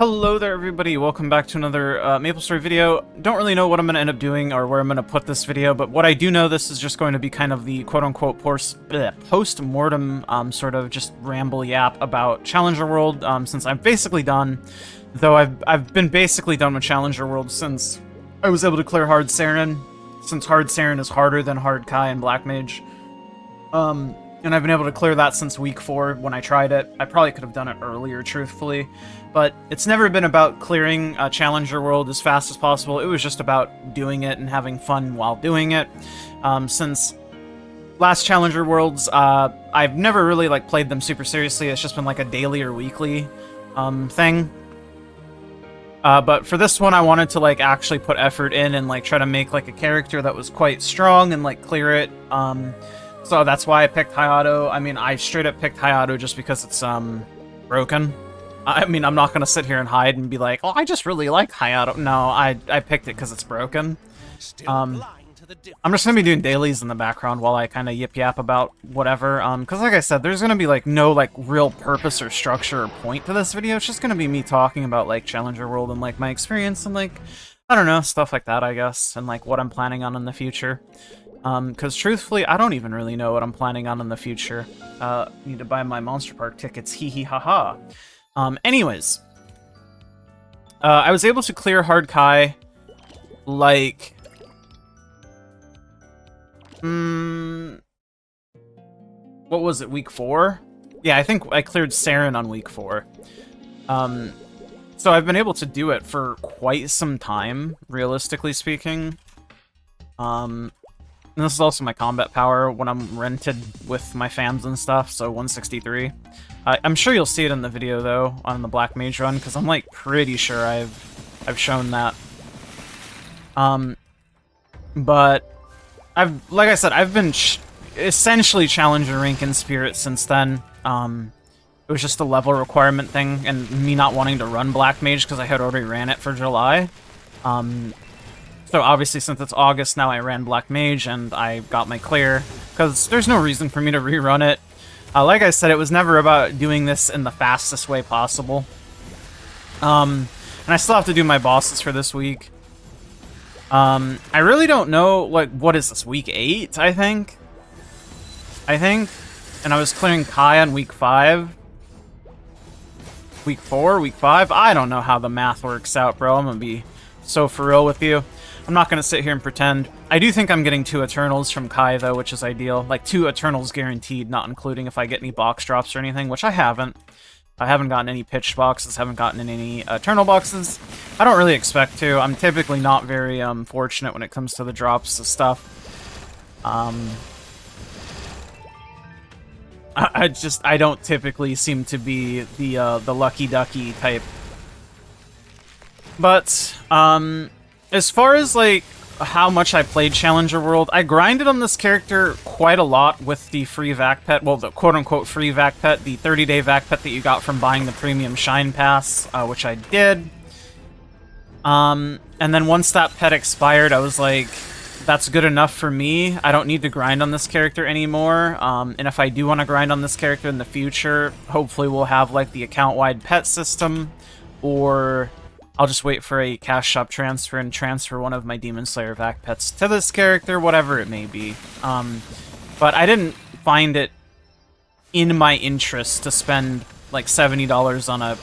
Hello there everybody, welcome back to another MapleStory video. Don't really know what I'm going to end up doing or where I'm going to put this video, but what I do know, this is just going to be kind of the quote-unquote post-mortem sort of just ramble yap about Challenger World, since I'm basically done. Though I've been basically done with Challenger World since I was able to clear Hard Saren, since Hard Saren is harder than Hard Kai and Black Mage. And I've been able to clear that since week 4 when I tried it. I probably could have done it earlier, truthfully. But it's never been about clearing a Challenger World as fast as possible. It was just about doing it and having fun while doing it. Since last Challenger Worlds, I've never really played them super seriously. It's just been like a daily or weekly thing. But for this one, I wanted to actually put effort in and try to make a character that was quite strong and clear it. So that's why I picked Hayato. I mean, I straight up picked Hayato just because it's broken. I mean, I'm not gonna sit here and hide and be like, oh, I just really like Hayato. No, I picked it because it's broken. I'm just gonna be doing dailies in the background while I kind of yip-yap about whatever. Because like I said, there's gonna be no real purpose or structure or point to this video. It's just gonna be me talking about Challenger World and my experience and I don't know, stuff like that, I guess, and what I'm planning on in the future. Because truthfully, I don't even really know what I'm planning on in the future. Need to buy my Monster Park tickets, hee hee ha ha. Anyways. I was able to clear Hard Kai, what was it, week 4? Yeah, I think I cleared Saren on week 4. So I've been able to do it for quite some time, realistically speaking. And this is also my combat power when I'm rented with my fams and stuff, so 163. I'm sure you'll see it in the video, though, on the Black Mage run, because I'm, pretty sure I've shown that. But, like I said, I've been essentially Challenger rank in Spirit since then. It was just a level requirement thing, and me not wanting to run Black Mage because I had already ran it for July. So obviously, since it's August now, I ran Black Mage and I got my clear, because there's no reason for me to rerun it. Like I said, it was never about doing this in the fastest way possible. And I still have to do my bosses for this week. I really don't know, what is this, week 8, I think? And I was clearing Kai on week 5. Week 4, week 5? I don't know how the math works out, bro. I'm gonna be so for real with you. I'm not going to sit here and pretend. I do think I'm getting 2 Eternals from Kai, though, which is ideal. 2 Eternals guaranteed, not including if I get any box drops or anything, which I haven't. I haven't gotten any pitched boxes, haven't gotten any Eternal boxes. I don't really expect to. I'm typically not very fortunate when it comes to the drops of stuff. I don't typically seem to be the lucky ducky type. But, as far as, how much I played Challenger World, I grinded on this character quite a lot with the free vac pet, well, the quote-unquote free vac pet, the 30-day vac pet that you got from buying the Premium Shine Pass, which I did. And then once that pet expired, I was like, that's good enough for me. I don't need to grind on this character anymore. And if I do want to grind on this character in the future, hopefully we'll have, the account-wide pet system, or I'll just wait for a cash shop transfer and transfer one of my Demon Slayer vac pets to this character, whatever it may be. But I didn't find it in my interest to spend $70 on a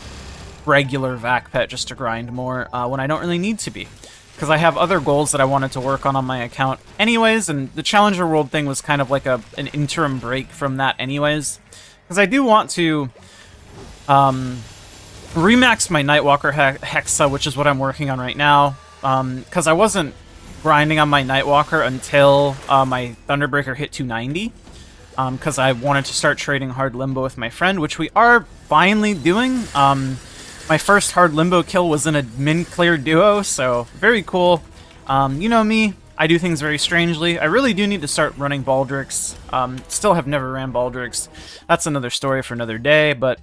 regular vac pet just to grind more when I don't really need to be. Because I have other goals that I wanted to work on my account anyways, and the Challenger World thing was kind of an interim break from that anyways. Because I do want to remax my Nightwalker Hexa, which is what I'm working on right now, because I wasn't grinding on my Nightwalker until my Thunderbreaker hit 290, because I wanted to start trading Hard Limbo with my friend, which we are finally doing. My first Hard Limbo kill was in a min-clear duo, so very cool. You know me, I do things very strangely. I really do need to start running Baldrix. Still have never ran Baldrix. That's another story for another day, but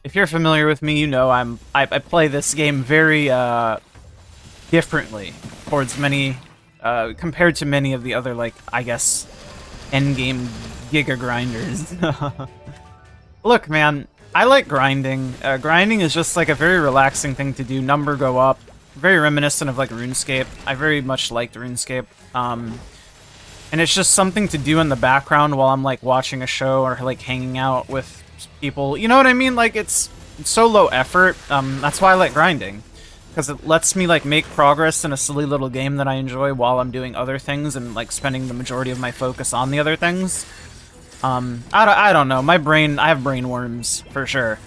if you're familiar with me, you know I play this game very differently towards many, compared to many of the other, I guess, endgame Giga grinders. Look, man, I like grinding. Grinding is just like a very relaxing thing to do. Number go up. Very reminiscent of like RuneScape. I very much liked RuneScape. And it's just something to do in the background while I'm like watching a show or like hanging out with people. You know what I mean? Like it's so low effort. That's why I like grinding. Because it lets me like make progress in a silly little game that I enjoy while I'm doing other things and like spending the majority of my focus on the other things. I don't know. My brain, I have brain worms for sure.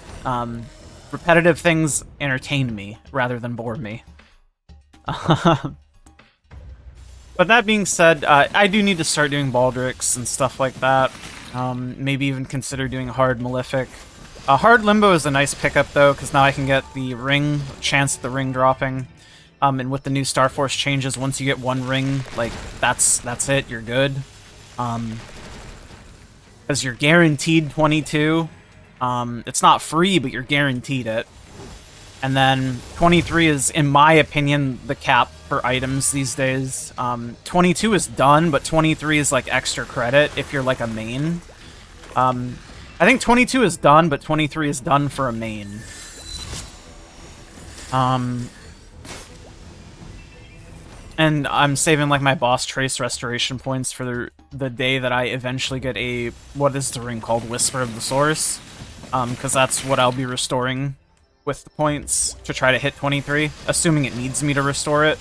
Repetitive things entertain me rather than bore me. But that being said, I do need to start doing Baldricks and stuff like that. Maybe even consider doing Hard Malefic. Hard Limbo is a nice pickup though, because now I can get the ring, chance at the ring dropping. And with the new Star Force changes, once you get one ring, like, that's it, you're good. Because you're guaranteed 22. It's not free, but you're guaranteed it. And then 23 is, in my opinion, the cap for items these days. 22 is done, but 23 is like extra credit if you're like a main. I think 22 is done, but 23 is done for a main. And I'm saving like my boss trace restoration points for the day that I eventually get a, what is the ring called? Whisper of the Source. Because that's what I'll be restoring with the points to try to hit 23, assuming it needs me to restore it.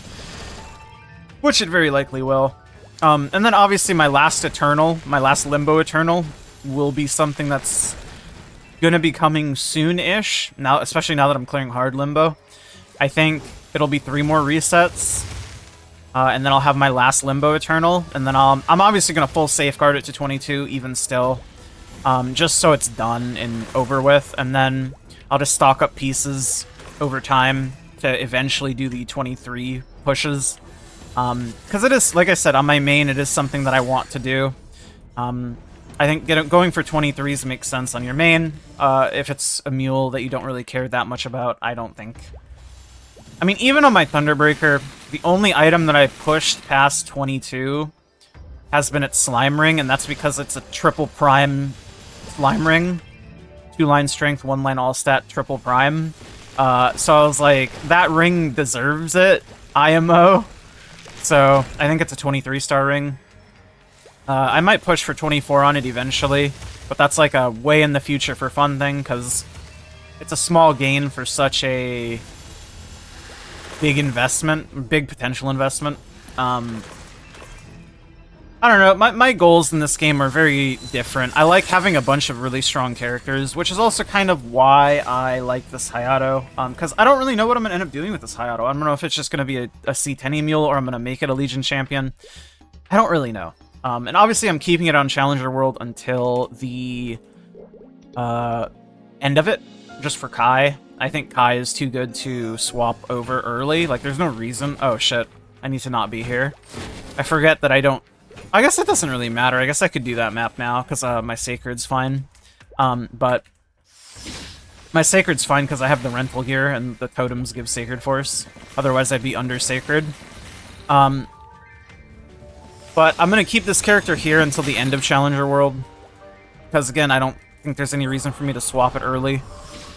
Which it very likely will. And then obviously my last Eternal, my last Limbo Eternal, will be something that's gonna be coming soon-ish, now, especially now that I'm clearing Hard Limbo. I think it'll be 3 more resets, and then I'll have my last Limbo Eternal, and then I'm obviously gonna full safeguard it to 22, even still, just so it's done and over with, and then I'll just stock up pieces over time to eventually do the 23 pushes. Because it is, like I said, on my main, it is something that I want to do. I think going for 23s makes sense on your main. If it's a mule that you don't really care that much about, I don't think. I mean, even on my Thunderbreaker, the only item that I've pushed past 22 has been its Slime Ring, and that's because it's a triple prime Slime Ring. 2-line strength, 1-line all-stat, triple prime. So I was like, that ring deserves it, IMO. So I think it's a 23-star ring. I might push for 24 on it eventually, but that's like a way in the future for fun thing, because it's a small gain for such a big investment, big potential investment. I don't know, my goals in this game are very different. I like having a bunch of really strong characters, which is also kind of why I like this Hayato, because I don't really know what I'm going to end up doing with this Hayato. I don't know if it's just going to be a C10 mule or I'm going to make it a Legion champion. I don't really know. And obviously I'm keeping it on Challenger World until the end of it, just for Kai. I think Kai is too good to swap over early. Like, there's no reason. Oh, shit. I need to not be here. I forget that I don't... I guess it doesn't really matter. I guess I could do that map now, because my Sacred's fine. But my Sacred's fine because I have the rental gear, and the totems give Sacred Force. Otherwise, I'd be under Sacred. But I'm going to keep this character here until the end of Challenger World. Because, again, I don't think there's any reason for me to swap it early.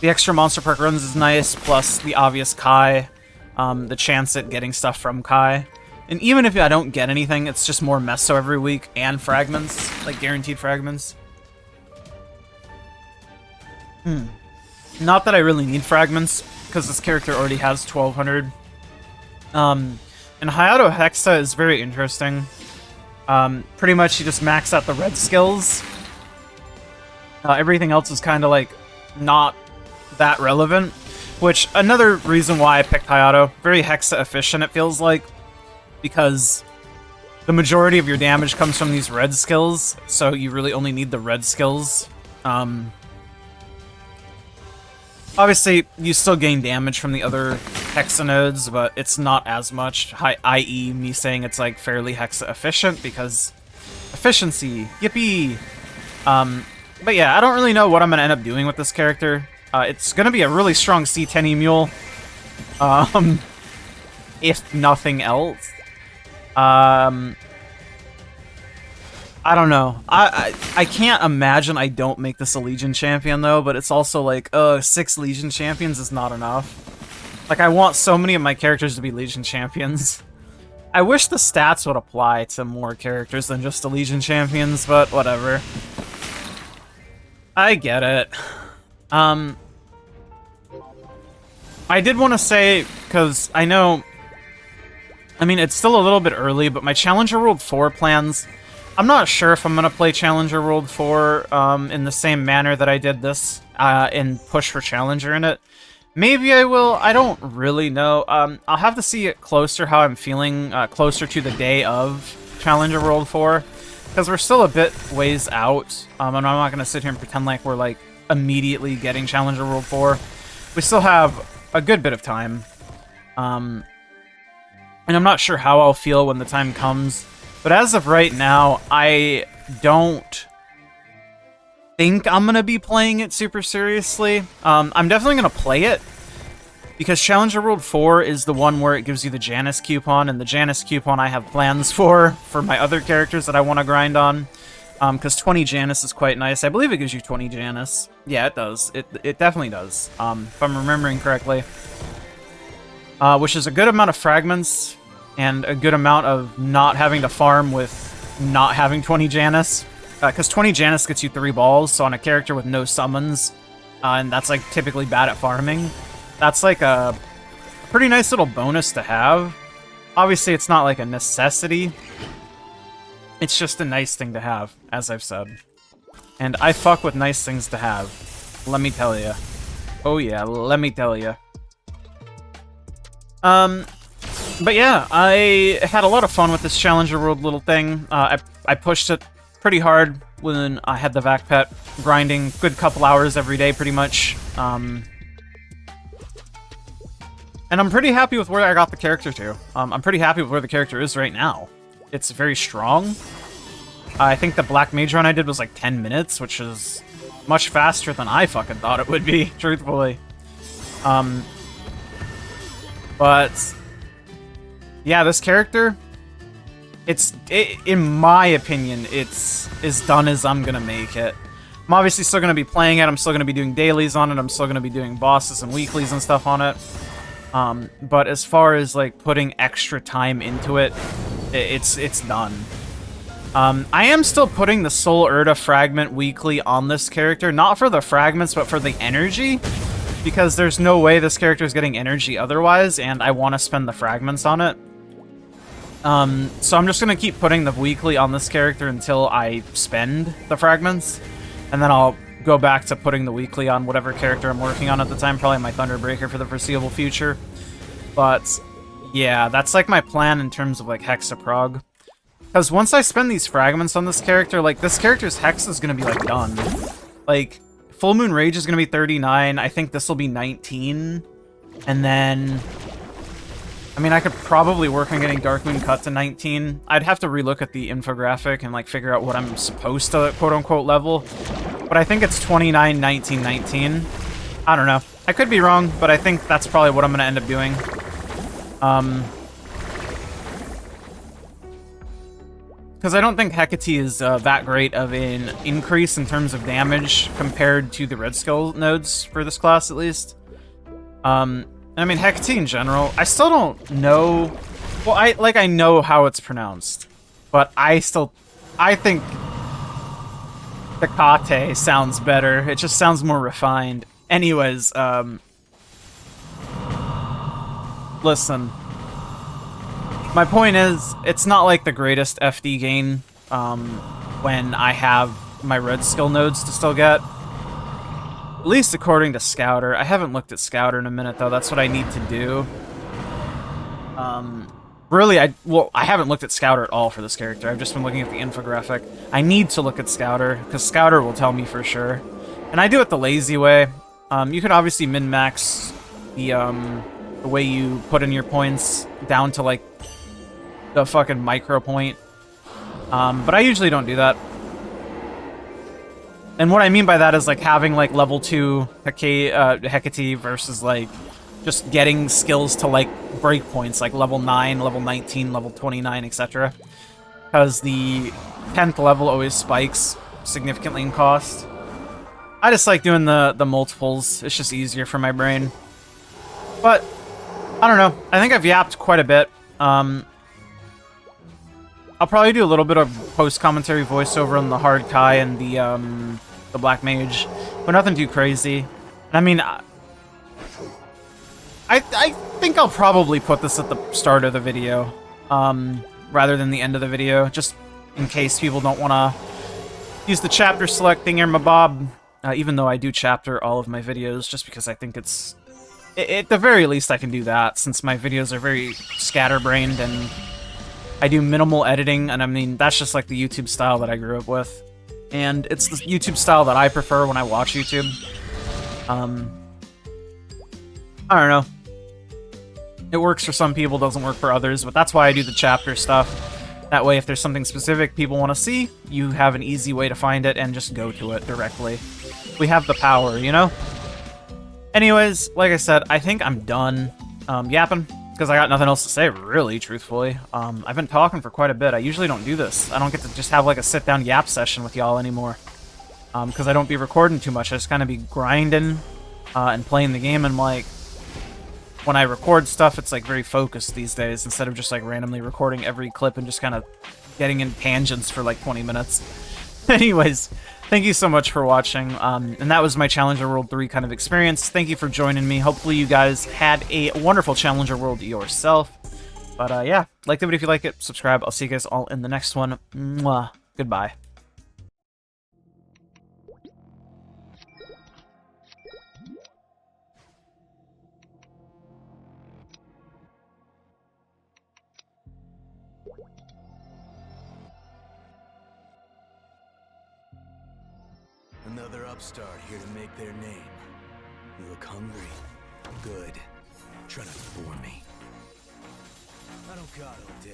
The extra Monster Park runs is nice, plus the obvious Kai. The chance at getting stuff from Kai. And even if I don't get anything, it's just more Meso every week, and fragments. Like, guaranteed fragments. Not that I really need fragments, because this character already has 1200. And Hayato Hexa is very interesting. Pretty much you just max out the red skills. Everything else is kind of like not that relevant, which another reason why I picked Hayato. Very Hexa efficient, it feels like, because the majority of your damage comes from these red skills, so you really only need the red skills. Obviously, you still gain damage from the other Hexa nodes, but it's not as much, i.e. me saying it's like fairly Hexa efficient, because efficiency, yippee! But yeah, I don't really know what I'm going to end up doing with this character. It's going to be a really strong C10 mule, if nothing else. I don't know. I can't imagine I don't make this a Legion champion, though, but it's also like, 6 Legion champions is not enough. Like, I want so many of my characters to be Legion champions. I wish the stats would apply to more characters than just the Legion champions, but whatever. I get it. I did want to say, because I know... I mean, it's still a little bit early, but my Challenger World 4 plans... I'm not sure if I'm going to play Challenger World 4 in the same manner that I did this and push for Challenger in it. Maybe I will. I don't really know. I'll have to see it closer how I'm feeling closer to the day of Challenger World 4. Because we're still a bit ways out. And I'm not going to sit here and pretend like we're like immediately getting Challenger World 4. We still have a good bit of time. And I'm not sure how I'll feel when the time comes. But as of right now, I don't think I'm going to be playing it super seriously. I'm definitely going to play it, because Challenger World 4 is the one where it gives you the Janus coupon, and the Janus coupon I have plans for my other characters that I want to grind on. Because 20 Janus is quite nice. I believe it gives you 20 Janus. Yeah, it does. It definitely does, if I'm remembering correctly. Which is a good amount of fragments, and a good amount of not having to farm with not having 20 Janus. Because 20 Janus gets you 3 balls, so on a character with no summons, and that's like typically bad at farming, that's like a pretty nice little bonus to have. Obviously, it's not like a necessity. It's just a nice thing to have, as I've said. And I fuck with nice things to have. Let me tell ya. Oh yeah, let me tell ya. But yeah, I had a lot of fun with this Challenger World little thing. I pushed it pretty hard when I had the Vac Pet, grinding good couple hours every day, pretty much. And I'm pretty happy with where I got the character to. I'm pretty happy with where the character is right now. It's very strong. I think the Black Mage run I did was like 10 minutes, which is much faster than I fucking thought it would be, truthfully. But yeah, this character, in my opinion, it's as done as I'm gonna make it. I'm obviously still gonna be playing it. I'm still gonna be doing dailies on it. I'm still gonna be doing bosses and weeklies and stuff on it. But as far as like putting extra time into it, it's done. I am still putting the Soul Urda fragment weekly on this character, not for the fragments, but for the energy, because there's no way this character is getting energy otherwise, and I want to spend the fragments on it. So I'm just going to keep putting the weekly on this character until I spend the fragments, and then I'll go back to putting the weekly on whatever character I'm working on at the time, probably my Thunderbreaker for the foreseeable future. But yeah, that's like my plan in terms of like Hexaprog. Because once I spend these fragments on this character, like this character's Hex is going to be like done. Like Full Moon Rage is going to be 39, I think this will be 19, and then... I mean, I could probably work on getting Dark Moon cut to 19. I'd have to relook at the infographic and, like, figure out what I'm supposed to, quote-unquote, level. But I think it's 29, 19, 19. I don't know. I could be wrong, but I think that's probably what I'm going to end up doing. Because I don't think Hecate is that great of an increase in terms of damage compared to the red skill nodes for this class, at least. I mean, Hecate in general, I still don't know... Well, I know how it's pronounced, but I think Hecate sounds better. It just sounds more refined. Anyways, listen. My point is, it's not like the greatest FD gain when I have my red skill nodes to still get. At least according to Scouter. I haven't looked at Scouter in a minute, though. That's what I need to do. Really, I haven't looked at Scouter at all for this character. I've just been looking at the infographic. I need to look at Scouter, because Scouter will tell me for sure. And I do it the lazy way. You can obviously min-max the way you put in your points down to, like, the fucking micro point. But I usually don't do that. And what I mean by that is, like, having, like, level 2 Hecate versus, like, just getting skills to, like, break points, like level 9, level 19, level 29, etc. because the 10th level always spikes significantly in cost. I just like doing the multiples. It's just easier for my brain. But I don't know. I think I've yapped quite a bit. I'll probably do a little bit of post-commentary voiceover on the Hard Kai and the Black Mage, but nothing too crazy. I mean, I think I'll probably put this at the start of the video, rather than the end of the video, just in case people don't want to use the chapter select thingamabob, even though I do chapter all of my videos, just because I think it's... At the very least, I can do that, since my videos are very scatterbrained, and I do minimal editing, and I mean, that's just like the YouTube style that I grew up with. And it's the YouTube style that I prefer when I watch YouTube. I don't know. It works for some people, doesn't work for others, but that's why I do the chapter stuff. That way, if there's something specific people want to see, you have an easy way to find it and just go to it directly. We have the power, you know? Anyways, like I said, I think I'm done yapping, because I got nothing else to say, really, truthfully. I've been talking for quite a bit. I usually don't do this. I don't get to just have, like, a sit-down yap session with y'all anymore. Because I don't be recording too much. I just kind of be grinding and playing the game, and, like, when I record stuff, it's, like, very focused these days, instead of just, like, randomly recording every clip and just kind of getting in tangents for, like, 20 minutes. Anyways, thank you so much for watching, and that was my Challenger World 3 kind of experience. Thank you for joining me. Hopefully you guys had a wonderful Challenger World yourself. But, yeah, like the video if you like it, subscribe. I'll see you guys all in the next one. Mwah. Goodbye. Another upstart here to make their name. You look hungry? Good. Try not to bore me. I don't got all day.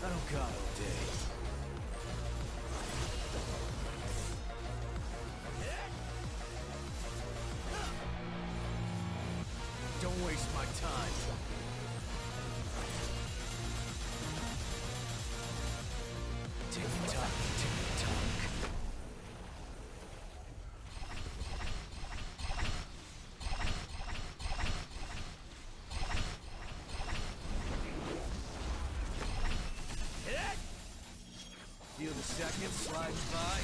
I don't got all day. Don't waste my time. Tick-tock, tick-tock. Feel the second slide by.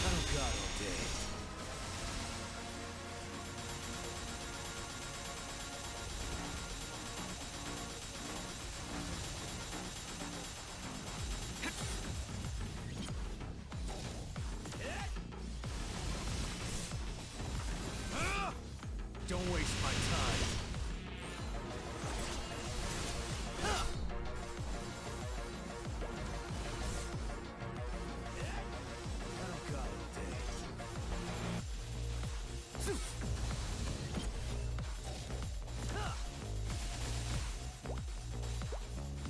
I don't got all day. Don't waste my time. I don't got all day.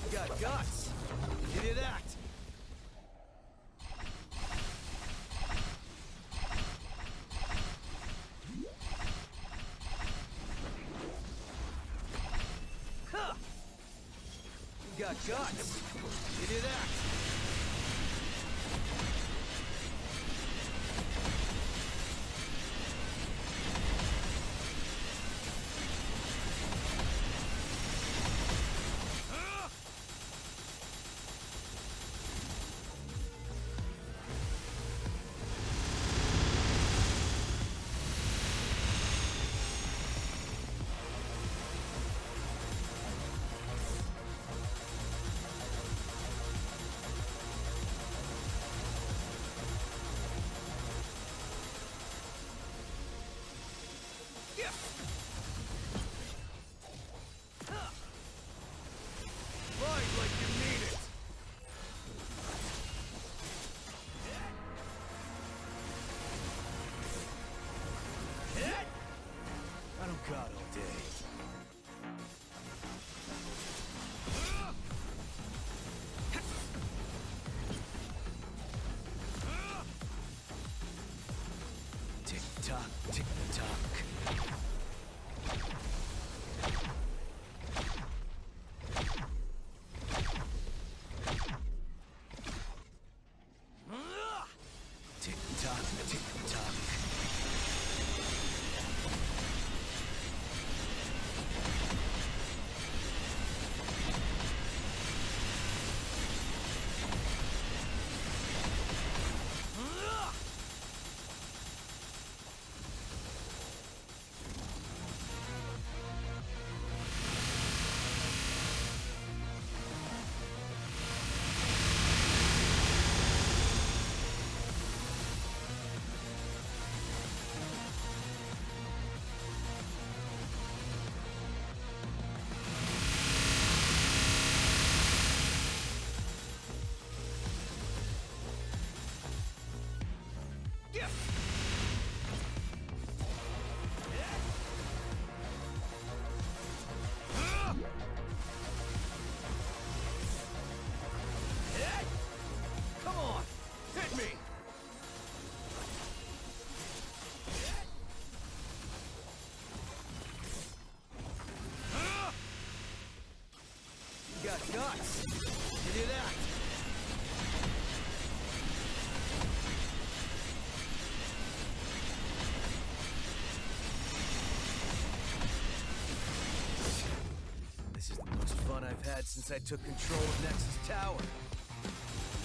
You got guts. You did act. You got guts. You did act. You got guts. Give you that. This is the most fun I've had since I took control of Nexus Tower.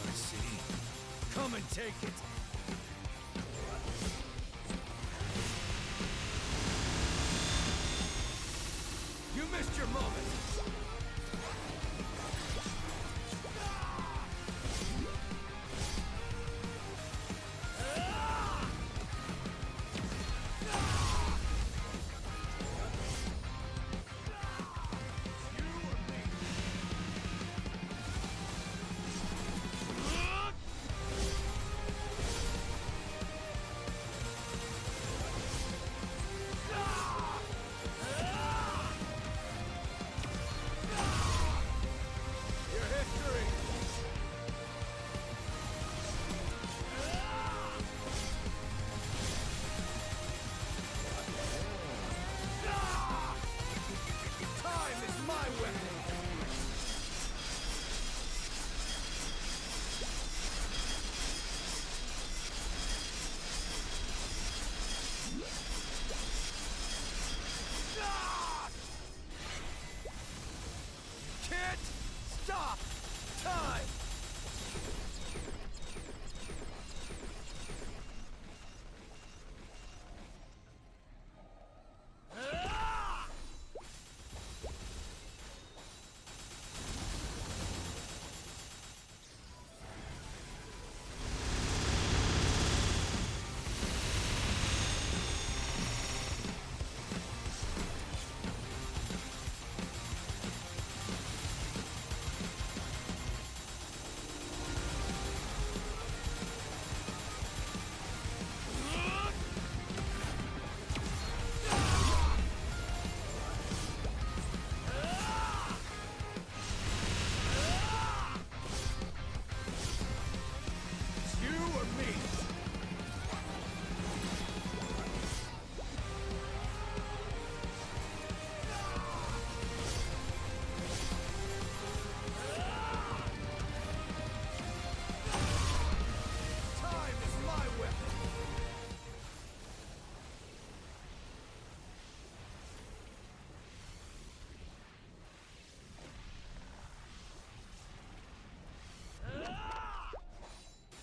I see. Come and take it. You missed your moment. Can't stop time!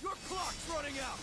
Your clock's running out!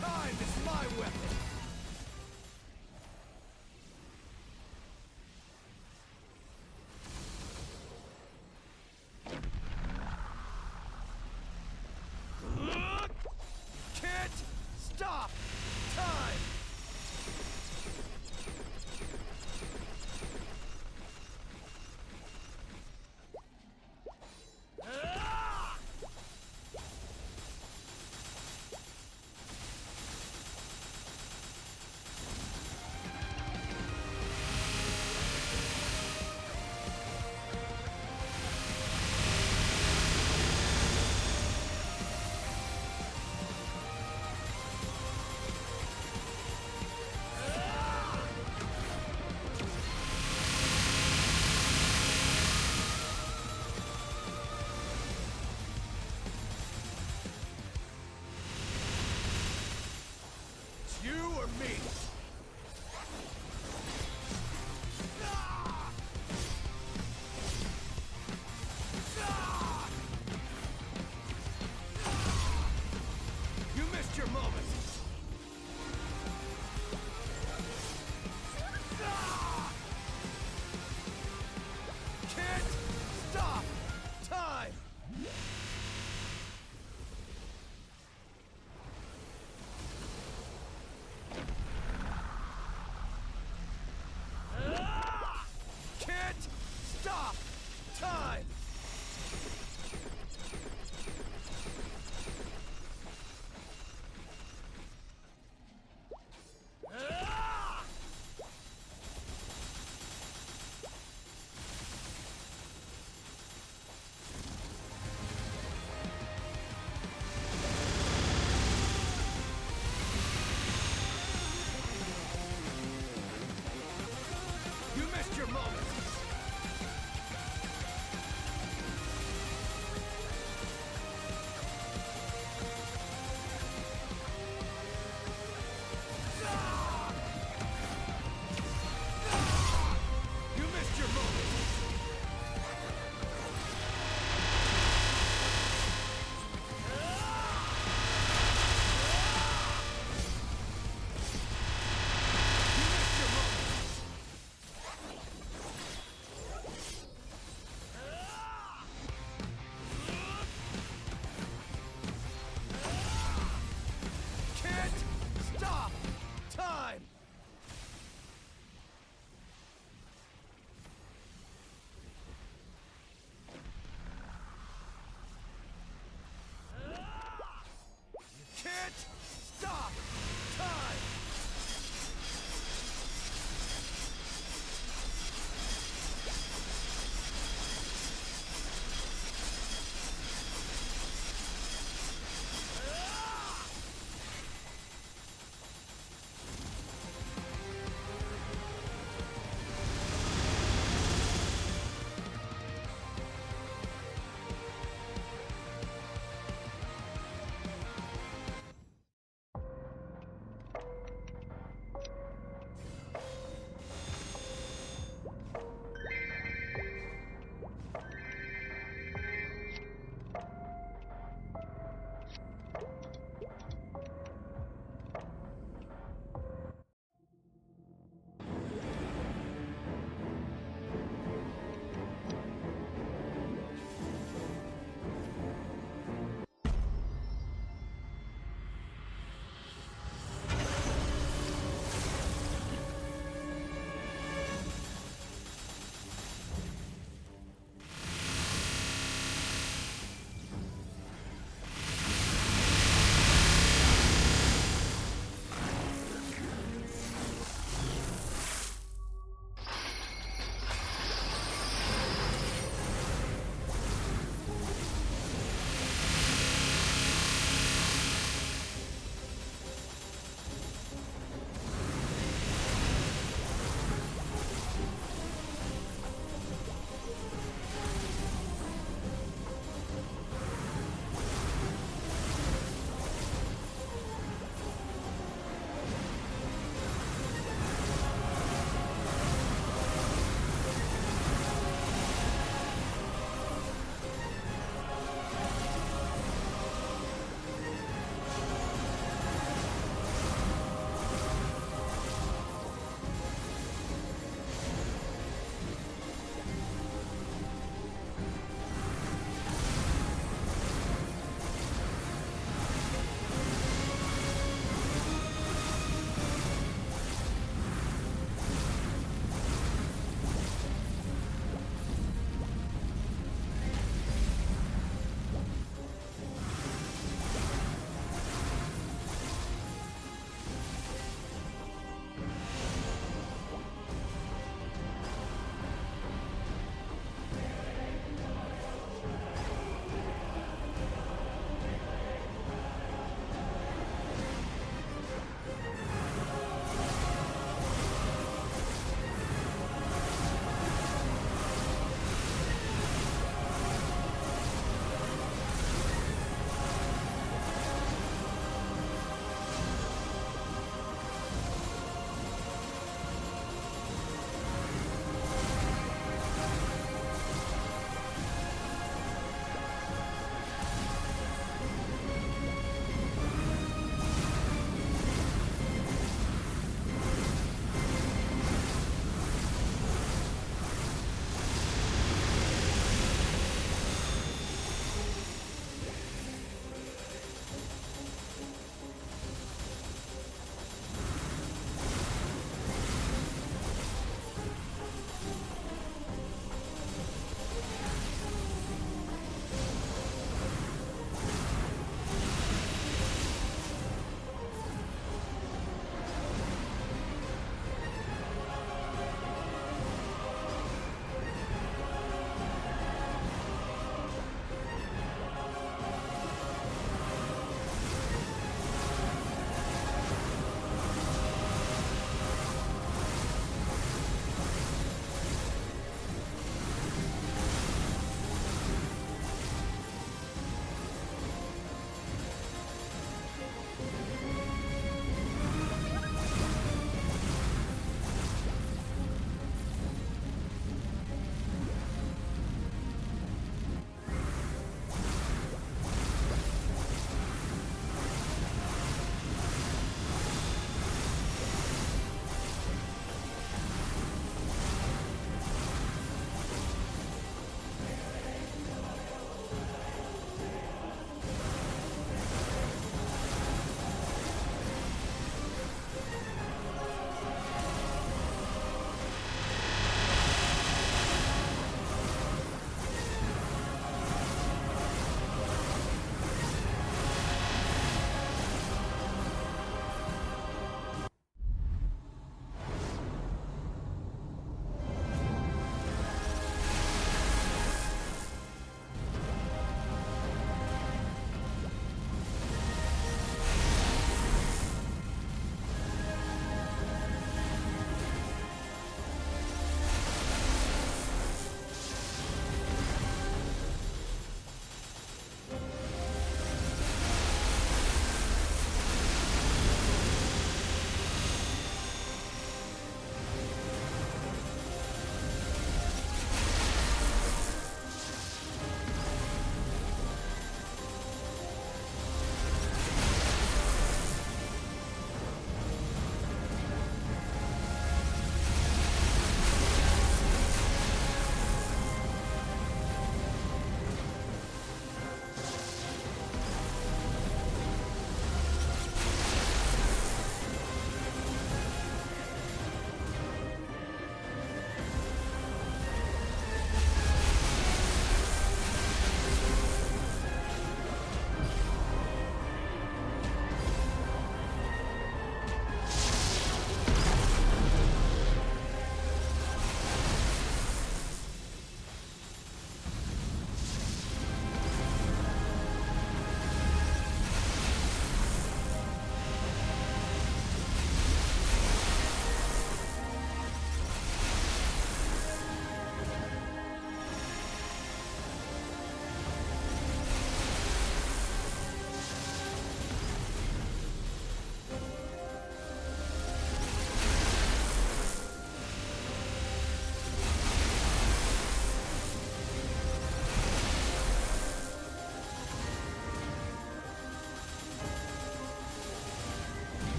Time is my weapon! Can't stop time! You or me?